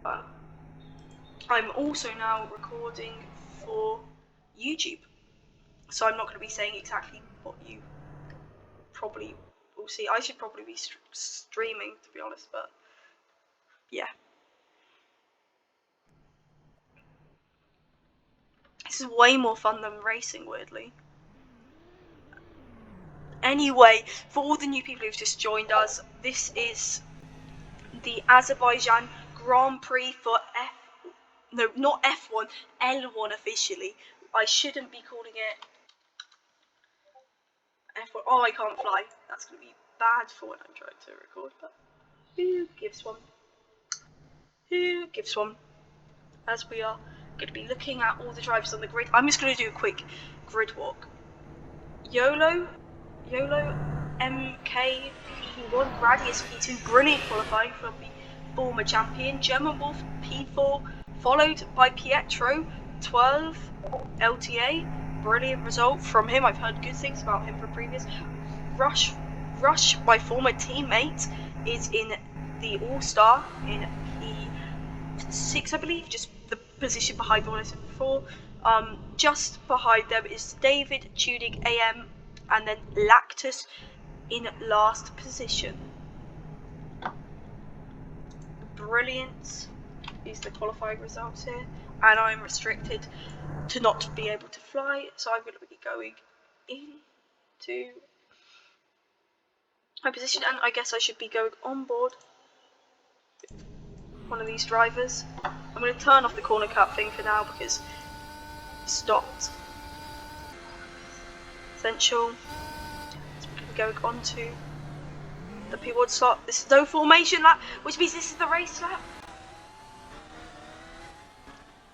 I'm also now recording for YouTube, so I'm not going to be saying exactly what you probably will see. I should probably be streaming, to be honest, but yeah. This is way more fun than racing, weirdly. Anyway, for all the new people who've just joined us, this is the Azerbaijan Grand Prix for not F1, L1 officially. I shouldn't be calling it F1. Oh, I can't fly. That's going to be bad for when I'm trying to record, but who gives one? Who gives one? As we are going to be looking at all the drivers on the grid, I'm just going to do a quick grid walk. YOLO, MK P1, Gradius P2, brilliant qualifying from the former champion. German Wolf P4, followed by Pietro, 12 LTA, brilliant result from him. I've heard good things about him from previous. Rush, my former teammate, is in the All-Star in P6, I believe, just the position behind the one I said before. Just behind them is David Tudig AM, and then Lactus in last position. Brilliant. These are the qualifying results here, and I'm restricted to not be able to fly, so I'm going to be going into my position, and I guess I should be going on board one of these drivers. I'm going to turn off the corner cut thing for now because it stopped. Essential. Going on to the P1 slot. This is no formation lap, which means this is the race lap.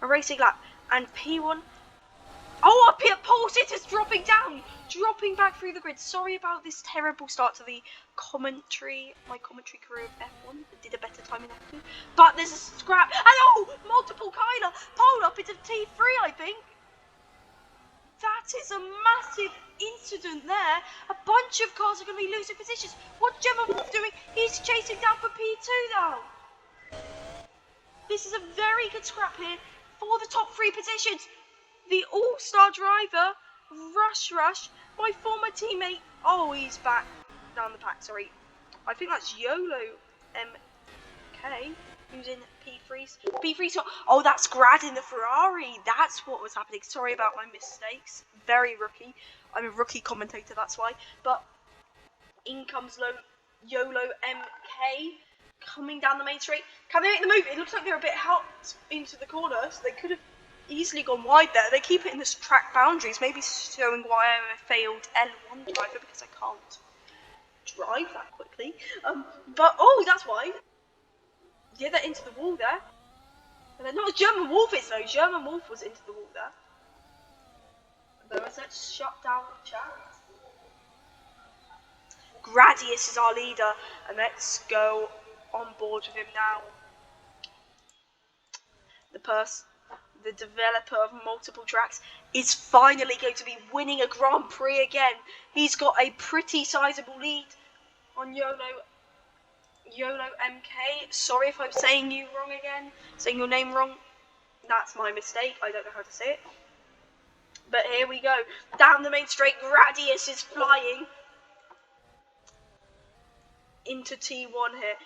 A racing lap. And P1. Oh, up here, Paul Sitter's dropping back through the grid. Sorry about this terrible start to the commentary. My commentary career of F1. I did a better time in F2. But there's a scrap. And multiple Kyler. Pole up into T3, I think. That is a massive incident there. A bunch of cars are going to be losing positions. What's Gemma Wolf doing? He's chasing down for P2 now. This is a very good scrap here for the top 3 positions. The all-star driver, Rush, my former teammate. Oh, he's back down the pack, sorry. I think that's YOLO MK, who's in P3's. Oh, that's Grad in the Ferrari. That's what was happening. Sorry about my mistakes. Very rookie. I'm a rookie commentator, that's why. But in comes YOLO MK coming down the main straight. Can they make the move? It looks like they're a bit helped into the corner, so they could have easily gone wide there. They keep it in the track boundaries, maybe showing why I'm a failed L1 driver because I can't drive that quickly. But that's why. Yeah, they're into the wall there. And they're not German Wolf is though. German Wolf was into the wall there. But let's shut down the chat. Gradius is our leader, and let's go on board with him now. The developer of multiple tracks, is finally going to be winning a Grand Prix again. He's got a pretty sizable lead on YOLO MK. Sorry if I'm saying you wrong again, saying your name wrong. That's my mistake. I don't know how to say it. But here we go. Down the main straight, Gradius is flying into T1 here.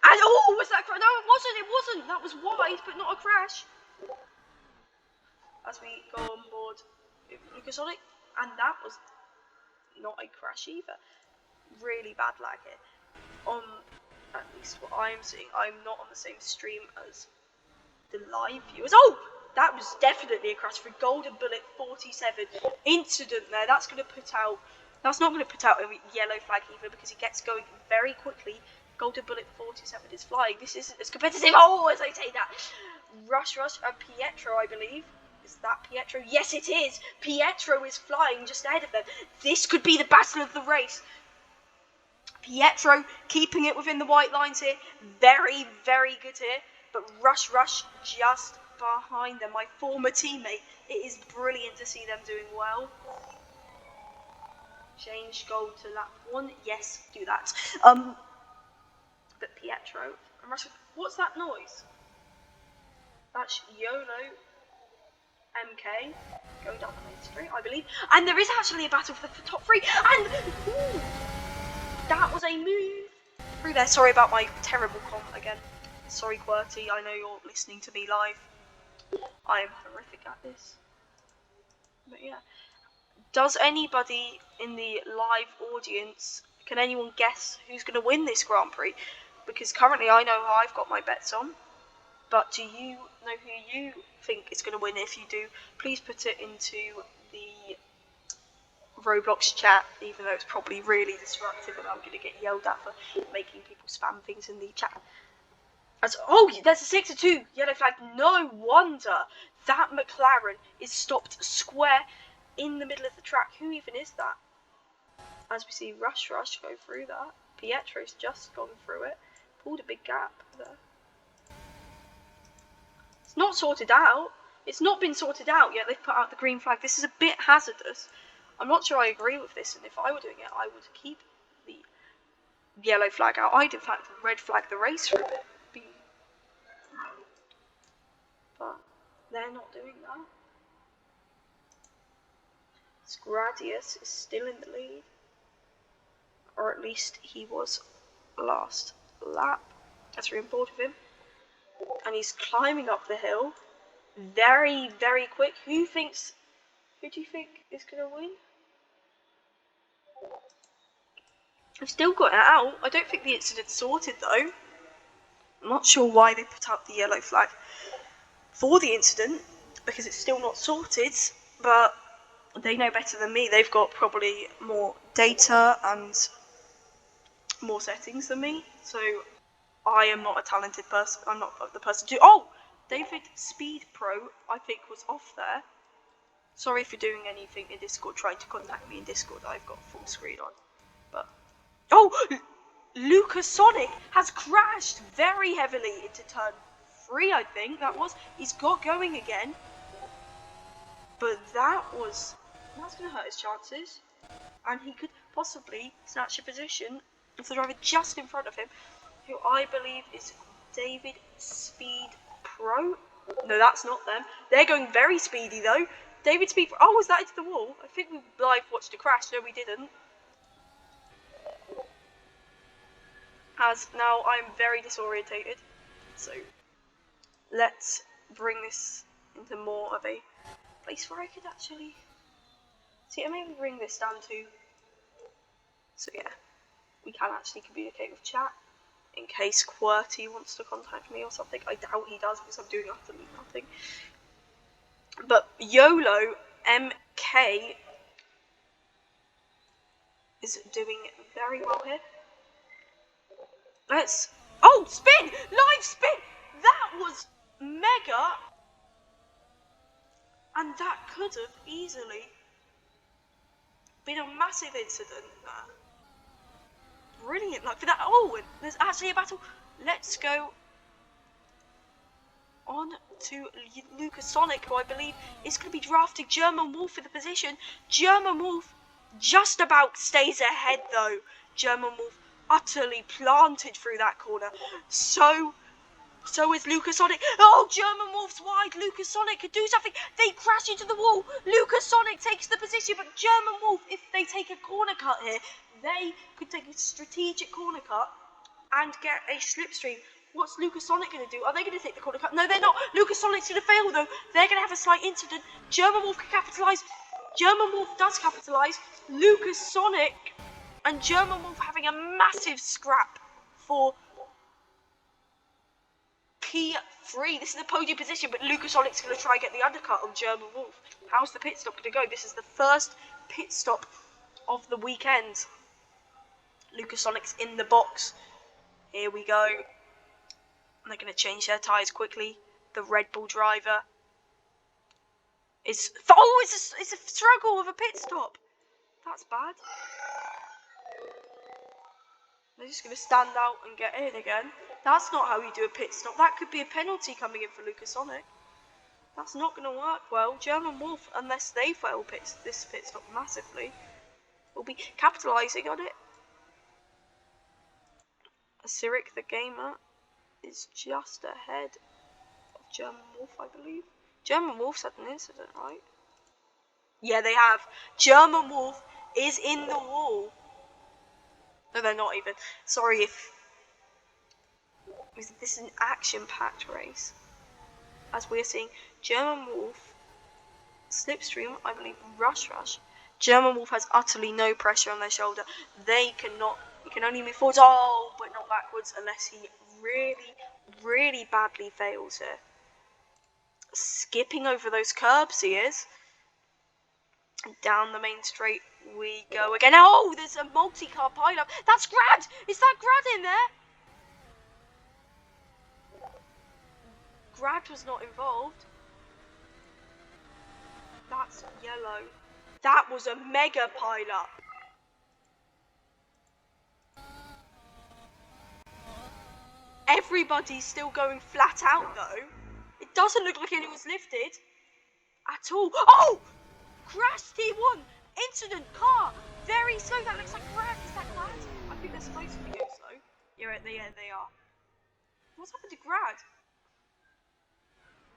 And was that crash? No, it wasn't. That was wide, but not a crash. As we go on board Lucasonic, and that was not a crash either. Really bad lag here. At least what I'm seeing, I'm not on the same stream as the live viewers. That was definitely a crash for Golden Bullet 47 incident there. That's not going to put out a yellow flag either because he gets going very quickly. Golden Bullet 47 is flying. This is as competitive. As I say that. Rush, and Pietro, I believe. Is that Pietro? Yes, it is. Pietro is flying just ahead of them. This could be the battle of the race. Pietro keeping it within the white lines here. Very, very good here. But Rush just behind them. My former teammate. It is brilliant to see them doing well. Change gold to lap 1. Yes, do that. But Pietro and Rush. What's that noise? That's YOLO MK going down the main street, I believe. And there is actually a battle for the top 3. And ooh, that was a move through there. Sorry about my terrible comp again. Sorry, QWERTY. I know you're listening to me live. I am horrific at this. But yeah. Does anybody in the live audience, can anyone guess who's going to win this Grand Prix? Because currently I know how I've got my bets on. But do you know who you think is going to win? If you do, please put it into the Roblox chat, even though it's probably really disruptive and I'm going to get yelled at for making people spam things in the chat. Oh, there's a 6-2 yellow flag. No wonder that McLaren is stopped square in the middle of the track. Who even is that? As we see Rush go through that. Pietro's just gone through it. Pulled a big gap there. It's not sorted out. It's not been sorted out yet. They've put out the green flag. This is a bit hazardous. I'm not sure I agree with this, and if I were doing it, I would keep the yellow flag out. I'd in fact red flag the race through it. But they're not doing that. Gradius is still in the lead, or at least he was last lap. That's really important of him. And he's climbing up the hill, very, very quick. Who do you think is gonna win? I've still got it out. I don't think the incident's sorted though. I'm not sure why they put out the yellow flag for the incident, because it's still not sorted, but they know better than me. They've got probably more data and more settings than me, so I am not a talented person. I'm not the person to. Oh, David Speed Pro, I think, was off there. Sorry if you're doing anything in Discord, trying to contact me in Discord. I've got full screen on, but oh, Lucas Sonic has crashed very heavily into turn 3. I think that was. He's got going again, but that's going to hurt his chances, and he could possibly snatch a position of the driver just in front of him, who I believe is David Speed Pro. No, that's not them. They're going very speedy though. David Speed Pro. Oh, was that into the wall? I think we live watched a crash. No, we didn't. As now I'm very disorientated. So let's bring this into more of a place where I could actually see. I maybe bring this down to. So yeah, we can actually communicate with chat. In case QWERTY wants to contact me or something. I doubt he does because I'm doing absolutely nothing. But YOLO MK is doing very well here. Let's... Oh, spin! Live spin! That was mega! And that could have easily been a massive incident there. Brilliant luck for that. Oh, and there's actually a battle. Let's go on to Lucas Sonic, who I believe is going to be drafting German Wolf for the position. German Wolf just about stays ahead though. German Wolf utterly planted through that corner. So is Lucas Sonic. Oh, German Wolf's wide. Lucas Sonic could do something. They crash into the wall. Lucas Sonic takes the position, but German Wolf, if they take a corner cut here, they could take a strategic corner cut and get a slipstream. What's Lucas Sonic going to do? Are they going to take the corner cut? No, they're not. Lucas Sonic's going to fail, though. They're going to have a slight incident. German Wolf can capitalise. German Wolf does capitalise. Lucas Sonic and German Wolf having a massive scrap for P3. This is the podium position, but Lucas Sonic's going to try and get the undercut on German Wolf. How's the pit stop going to go? This is the first pit stop of the weekend. Lucas Sonic's in the box. Here we go. They're going to change their tyres quickly. The Red Bull driver is... Oh, it's a struggle with a pit stop. That's bad. They're just going to stand out and get in again. That's not how you do a pit stop. That could be a penalty coming in for Lucas Sonic. That's not going to work well. German Wolf, unless they fail this pit stop massively, will be capitalising on it. Cyric the Gamer is just ahead of German Wolf, I believe. German Wolf's had an incident, right? Yeah, they have. German Wolf is in the wall. No, they're not even. Sorry if this is an action-packed race. As we're seeing, German Wolf, Slipstream, I believe, Rush. German Wolf has utterly no pressure on their shoulder. They cannot. He can only move forwards, but not backwards, unless he really badly fails here. Skipping over those curbs, he is. Down the main straight we go again. Oh, there's a multi-car pileup. That's Grad! Is that Grad in there? Grad was not involved. That's yellow. That was a mega pileup. Everybody's still going flat out though. It doesn't look like anyone's lifted at all. Oh! Crash T1! Incident car! Very slow. That looks like Grad. Is that Grad? I think they're supposed to be slow. Yeah, they are. What's happened to Grad?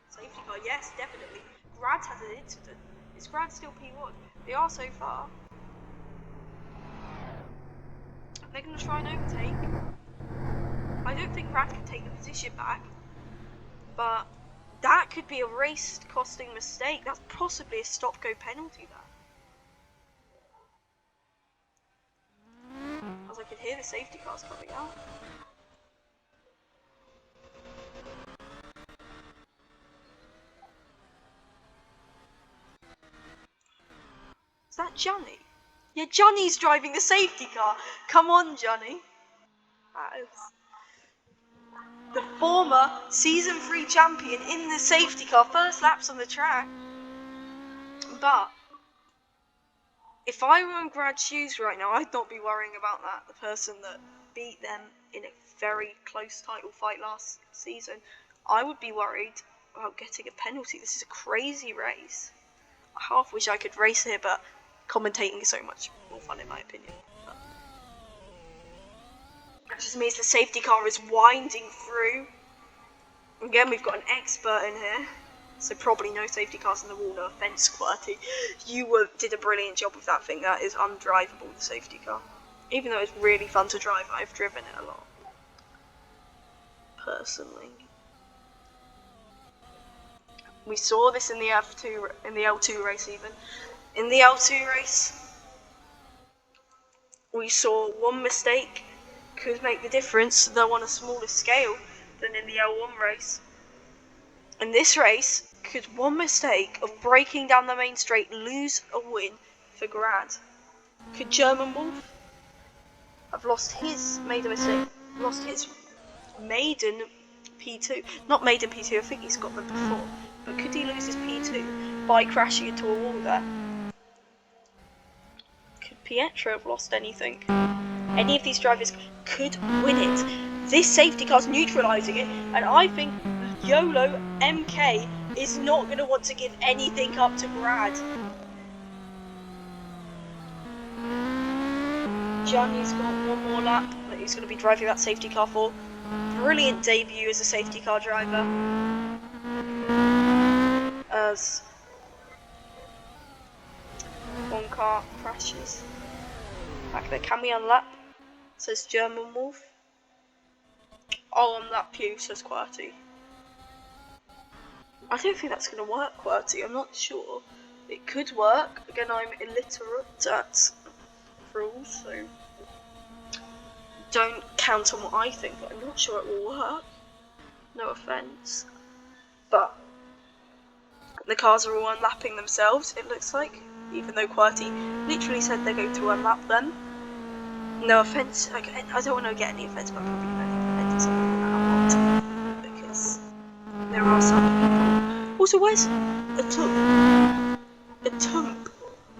Safety car, yes, definitely. Grad has an incident. Is Grad still P1? They are so far. They're going to try and overtake. I don't think Grad can take the position back. But that could be a race-costing mistake. That's possibly a stop-go penalty there. As I could hear the safety cars coming out. Is that Johnny? Yeah, Johnny's driving the safety car. Come on, Johnny. That is the former Season 3 champion in the safety car. First laps on the track. But if I were in Grad's shoes right now, I'd not be worrying about that. The person that beat them in a very close title fight last season, I would be worried about getting a penalty. This is a crazy race. I half wish I could race here, but commentating is so much more fun in my opinion. That just means the safety car is winding through. Again, we've got an expert in here, so probably no safety cars in the wall. No offense, Qwerty. You did a brilliant job with that thing. That is undrivable, the safety car. Even though it's really fun to drive, I've driven it a lot. Personally. We saw this in the L2 race even. In the L2 race, we saw one mistake could make the difference, though on a smaller scale than in the L1 race. In this race, could one mistake of breaking down the main straight lose a win for Grad? Could German Wolf have made a mistake, lost his maiden P2? Not maiden P2, I think he's got them before. But could he lose his P2 by crashing into a wall there? Could Pietro have lost anything? Any of these drivers could win it. This safety car's neutralising it, and I think YOLO MK is not going to want to give anything up to Grad. Johnny's got one more lap that he's going to be driving that safety car for. Brilliant debut as a safety car driver. As one car crashes. Back there, can we unlap? Says German Wolf. I'll unlap you, says Qwerty. I don't think that's going to work, Qwerty. I'm not sure. It could work. Again, I'm illiterate at rules, so don't count on what I think, but I'm not sure it will work. No offence. But the cars are all unlapping themselves, it looks like. Even though Qwerty literally said they're going to unlap them. No offence, I don't want to get any offence, but I'm probably going to offend someone that I'm not. Because there are some people. Also, where's a Tump?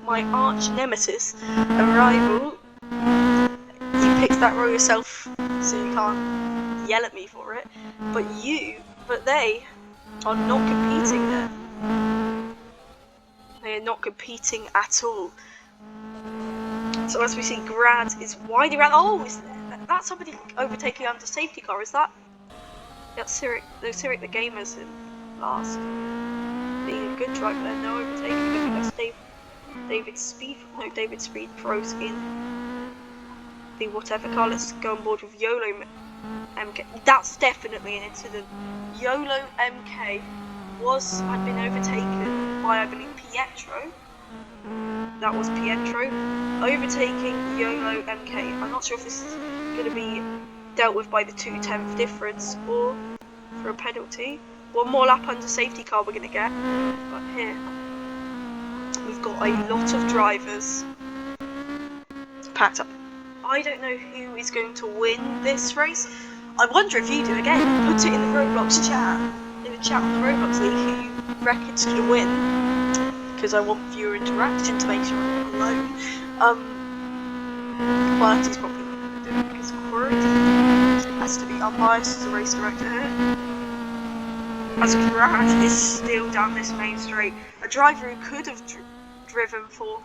My arch nemesis, arrival. You picked that role yourself, so you can't yell at me for it. But they are not competing there. They are not competing at all. So as we see, Grad is winding around. Oh, is that somebody overtaking under safety car? Is that? That's Cyric. No, Cyric the gamer's in last. Being a good driver there, no overtaking. I think that's David Speed Pro's in the whatever car. Let's go on board with YOLO MK. That's definitely an incident. YOLO MK had been overtaken by, I believe, Pietro. That was Pietro overtaking YOLO MK. I'm not sure if this is going to be dealt with by the 2/10 difference or for a penalty. One more lap under safety car we're going to get. But here, we've got a lot of drivers packed up. I don't know who is going to win this race. I wonder if you do again. Put it in the Roblox chat. In the chat on the Roblox League who you reckon's going to win. Because I want viewer interaction to make sure I'm not alone. Quality's probably not going to do it because Quality has to be unbiased as a race director here. As Grad is still down this main straight, a driver who could have driven for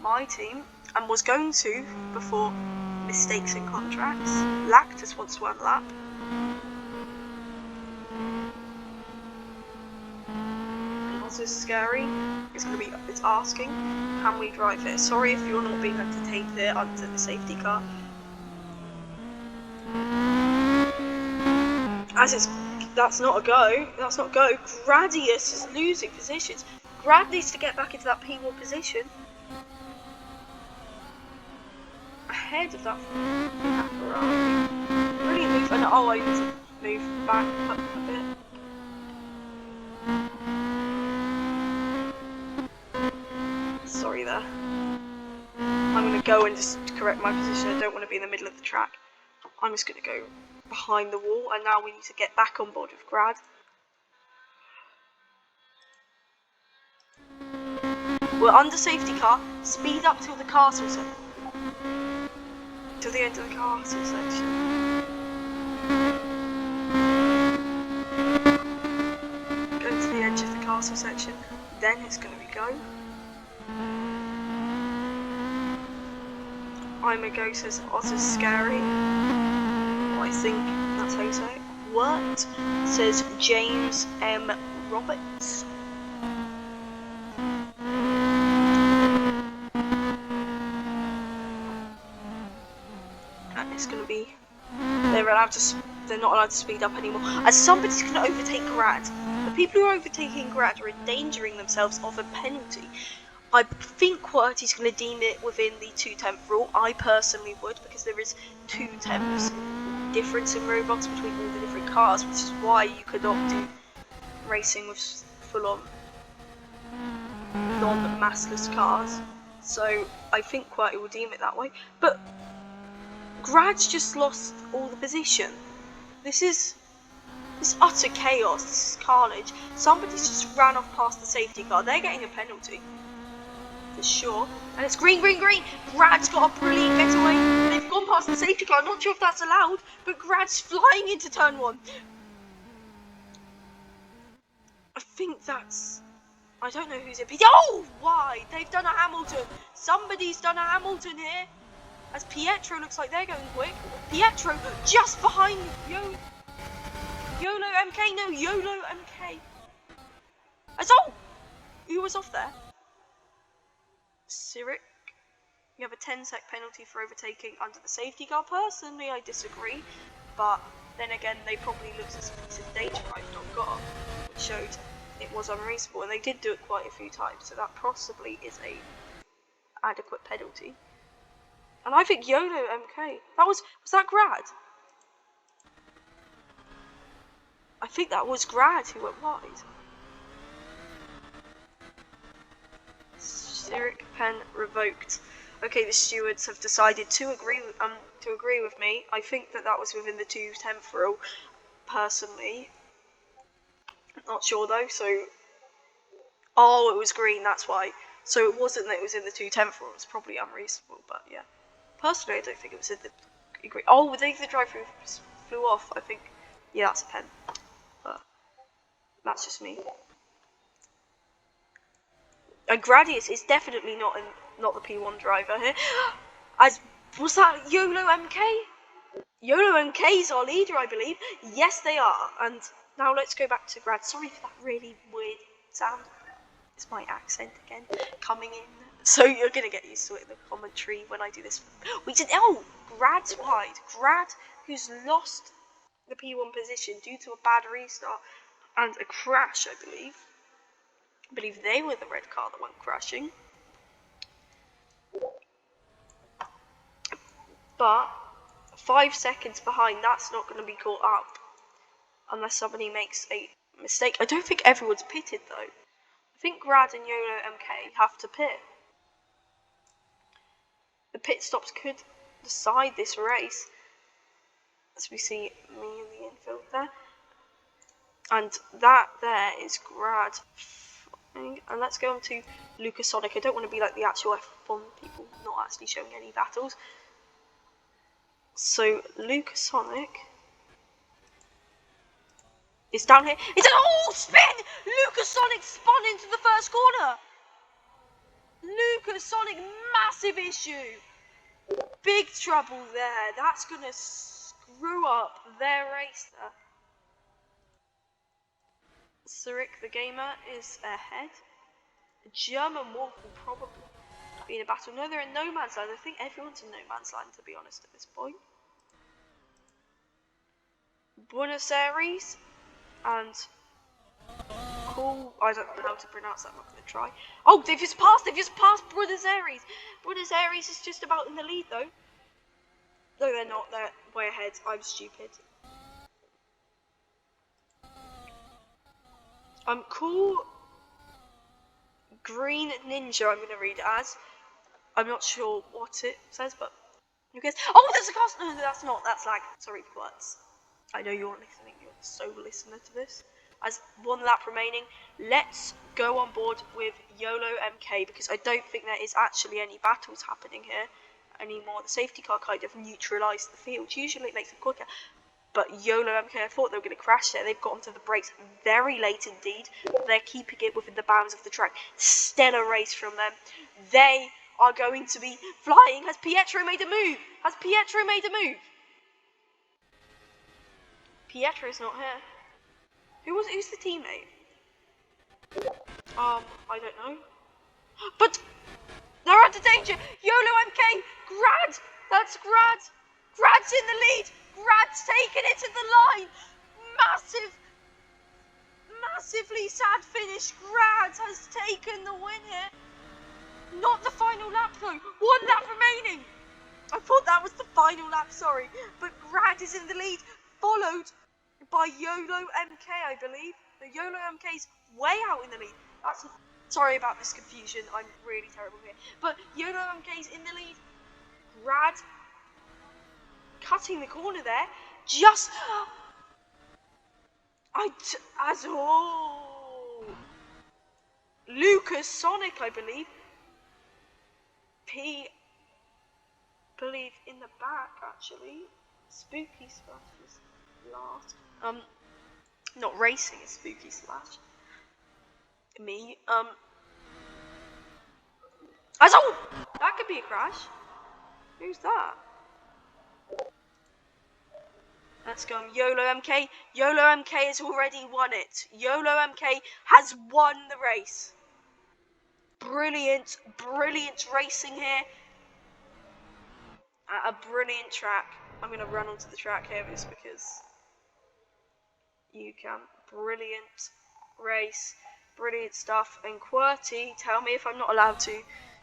my team and was going to before mistakes in contracts. Lactus wants one lap. Also scary. It's asking, can we drive it? Sorry if you're not being entertained there under the safety car. That's not a go. That's not go. Gradius is losing positions. Grad needs to get back into that P1 position. Ahead of that Ferrari. Really move, and I need to move back up a bit. Sorry there. I'm going to go and just correct my position. I don't want to be in the middle of the track. I'm just going to go behind the wall, and now we need to get back on board with Grad. We're under safety car. Speed up till the castle section. Till the end of the castle section. Go to the edge of the castle section. Then it's going to be go. I'm a go, says Oz is scary. I think that's how you say it. What? Says James M. Roberts. And it's going to be... They're not allowed to speed up anymore. As somebody's going to overtake Grad. The people who are overtaking Grad are endangering themselves of a penalty. I think Quality's going to deem it within the 2/10 rule. I personally would, because there is 2/10 difference in Roblox between all the different cars, which is why you could not do racing with full-on non-massless cars. So I think Quality will deem it that way. But Grad's just lost all the position. This is utter chaos. This is carnage. Somebody's just ran off past the safety car. They're getting a penalty. For sure. And it's green, green, green. Grad's got a brilliant getaway. They've gone past the safety car. I'm not sure if that's allowed, but Grad's flying into turn 1. I think that's... I don't know who's in... Oh! Why? They've done a Hamilton. Somebody's done a Hamilton here. As Pietro looks like they're going quick. Pietro just behind YOLO MK. No, YOLO MK. Who was off there? Cyric, you have a 10-sec penalty for overtaking under the safety car. Personally, I disagree, but then again, they probably looked at some piece of data I've not got, which showed it was unreasonable, and they did do it quite a few times, so that possibly is a adequate penalty. And I think YOLO MK, was that Grad? I think that was Grad who went wide. Cyric pen revoked. Okay, the stewards have decided to agree with me. I think that was within the 2/10 rule. Personally, not sure though. So, it was green. That's why. So it wasn't that it was in the 2/10 rule. It's probably unreasonable, but yeah. Personally, I don't think it was in the green. Oh, the driver flew off. I think. Yeah, that's a pen. But that's just me. And Gradius is definitely not the P1 driver here. Was that YOLO MK? YOLO MK is our leader, I believe. Yes, they are. And Now let's go back to Grad. Sorry for that really weird sound. It's my accent again coming in. So you're going to get used to it in the commentary when I do this. We did. Oh, Grad's wide. Grad, who's lost the P1 position due to a bad restart and a crash, I believe. I believe they were the red car that went crashing. But 5 seconds behind, that's not going to be caught up unless somebody makes a mistake. I don't think everyone's pitted though. I think Grad and YOLO MK have to pit. The pit stops could decide this race, as we see me in the infield there. And that there is Grad. And let's go on to Lucasonic. I don't want to be like the actual F1 people, not actually showing any battles. So Lucasonic is down here. It's an all spin! Lucasonic spun into the first corner. Lucasonic, massive issue. Big trouble there. That's going to screw up their race there. Surik the Gamer is ahead. The German Wolf will probably be in a battle. No, they're in no man's land. I think everyone's in no man's land, to be honest, at this point. Buenos Aires and cool. I don't know how to pronounce that. I'm not going to try. Oh, they've just passed Buenos Aires. Buenos Aires is just about in the lead, though. No, they're not. They're way ahead. I'm stupid. Cool Green Ninja, I'm going to read it as. I'm not sure what it says, but who cares? Oh, there's a cast. No, that's not. That's lag. Sorry, Quirts. I know you're listening. You're the sole listener to this. As 1 lap remaining, let's go on board with YOLO MK because I don't think there is actually any battles happening here anymore. The safety car kind of neutralised the field. Usually it makes it quicker. But YOLO MK, I thought they were going to crash there. They've got onto the brakes very late indeed. They're keeping it within the bounds of the track. Stellar race from them. They are going to be flying. Has Pietro made a move? Has Pietro made a move? Pietro's not here. Who's the teammate? I don't know. But they're under danger. YOLO MK, Grad. That's Grad. Grad's in the lead. Grad's taken it to the line. Massively sad finish. Grad has taken the win here. Not the final lap though. 1 lap remaining. I thought that was the final lap, sorry. But Grad is in the lead, followed by YOLO MK, I believe. The YOLO MK's way out in the lead. Sorry about this confusion. I'm really terrible here. But YOLO MK's in the lead. Grad cutting the corner there. Just Lucas Sonic, I believe. Believe in the back actually. Spooky Slash is last. Not racing is Spooky Slash. Me. That could be a crash. Who's that? Let's go on YOLO MK. YOLO MK has already won it. YOLO MK has won the race. Brilliant racing here. At a brilliant track. I'm going to run onto the track here just because you can. Brilliant race. Brilliant stuff. And QWERTY, tell me if I'm not allowed to,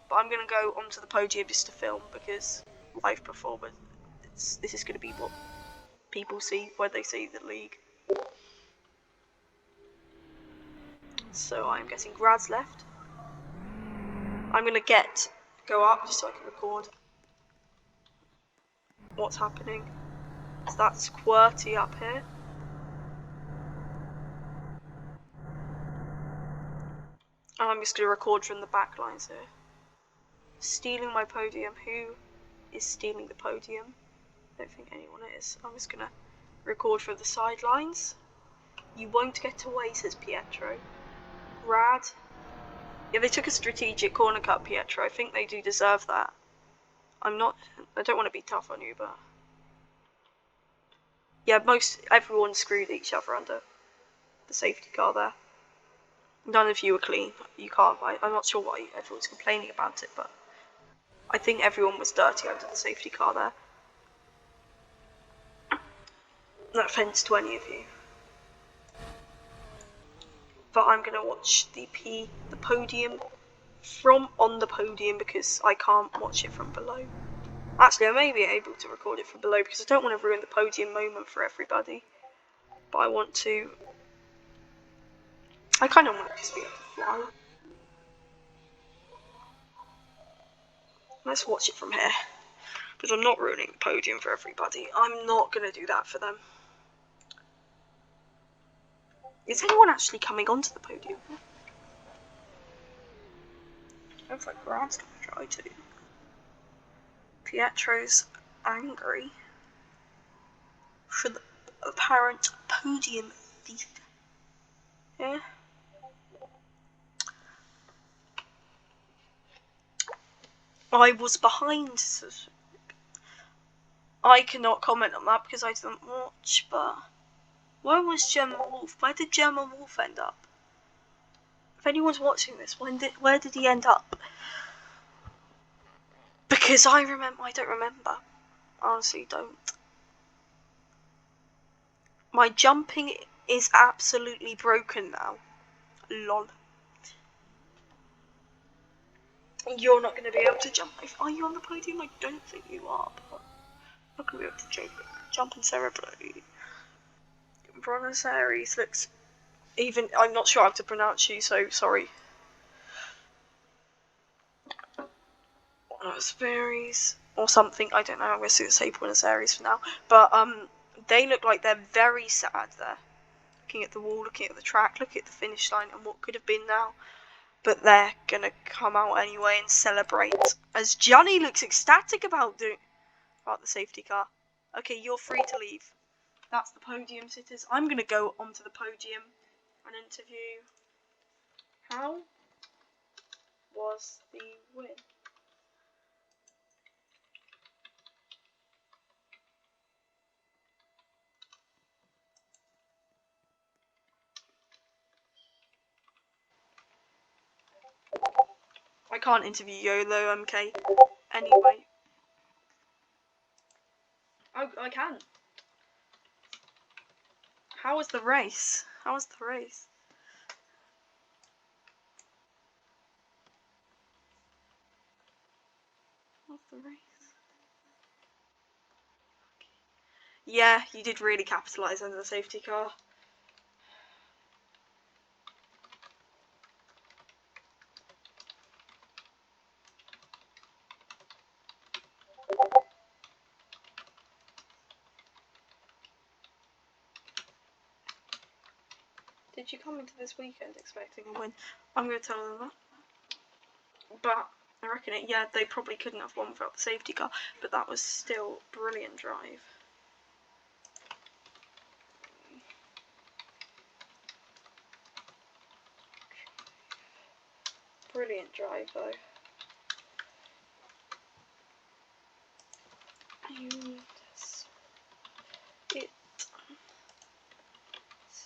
but I'm going to go onto the podium just to film because live performance. This is going to be what people see when they see the league. So I'm guessing Grad's left. I'm going to go up just so I can record what's happening. So that's QWERTY up here. And I'm just going to record from the back lines here. Stealing my podium. Who is stealing the podium? I don't think anyone is. I'm just going to record from the sidelines. You won't get away, says Pietro. Grad. Yeah, they took a strategic corner cut, Pietro. I think they do deserve that. I don't want to be tough on you, but yeah, everyone screwed each other under. the safety car there. None of you are clean. You can't. I'm not sure why everyone's complaining about it, but I think everyone was dirty under the safety car there. No offence to any of you. But I'm going to watch the podium from on the podium because I can't watch it from below. Actually, I may be able to record it from below because I don't want to ruin the podium moment for everybody. But I want to... I kind of want to just be able to fly. Let's watch it from here. Because I'm not ruining the podium for everybody. I'm not going to do that for them. Is anyone actually coming onto the podium? Looks like Grant's going to try to. Pietro's angry for the apparent podium thief. Yeah. I was behind. I cannot comment on that because I didn't watch, but where was German Wolf? Where did German Wolf end up? If anyone's watching this, where did he end up? Because I don't remember. Honestly, don't. My jumping is absolutely broken now. Lol. You're not going to be able to jump. Are you on the podium? I don't think you are, but I'm not going to be able to jump in cerebrally. Buenos Aires looks... Even... I'm not sure how to pronounce you, so sorry. Buenos Aires... Or something, I don't know, I'm going to say Buenos Aires for now. But, they look like they're very sad there. Looking at the wall, looking at the track, looking at the finish line and what could have been now. But they're gonna come out anyway and celebrate. As Johnny looks ecstatic about the safety car. Okay, you're free to leave. That's the podium sitters. I'm gonna go onto the podium and interview. How was the win? I can't interview YOLO, MK. Anyway. Oh, I can. How was the race? How was the race? What's the race? Yeah, you did really capitalise under the safety car. Did you come into this weekend expecting a win? I'm going to tell them that. But I reckon they probably couldn't have won without the safety car, but that was still brilliant drive. Brilliant drive though. It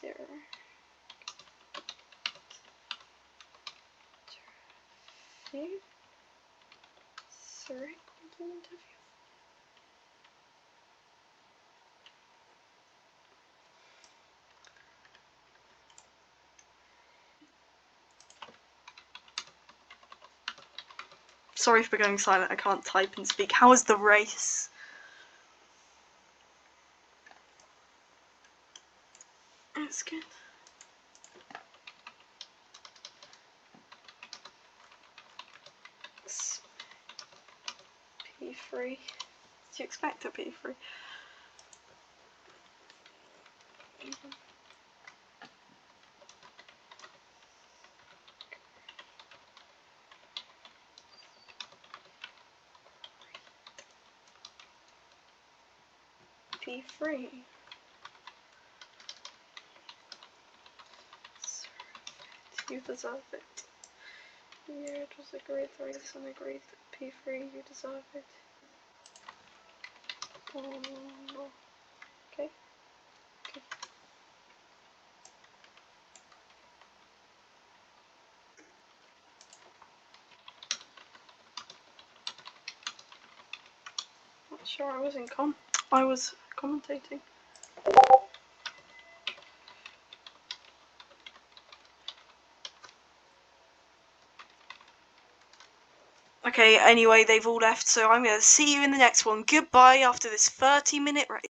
0 Sorry, interview. Sorry for going silent, I can't type and speak. How was the race? It's good. It's P3. Did you expect a P3? P3. You deserve it. Yeah, it was a great race and a great P3. You deserve it. Okay. Okay. Sure, I was I was commentating. Okay, anyway, they've all left, so I'm going to see you in the next one. Goodbye after this 30-minute race.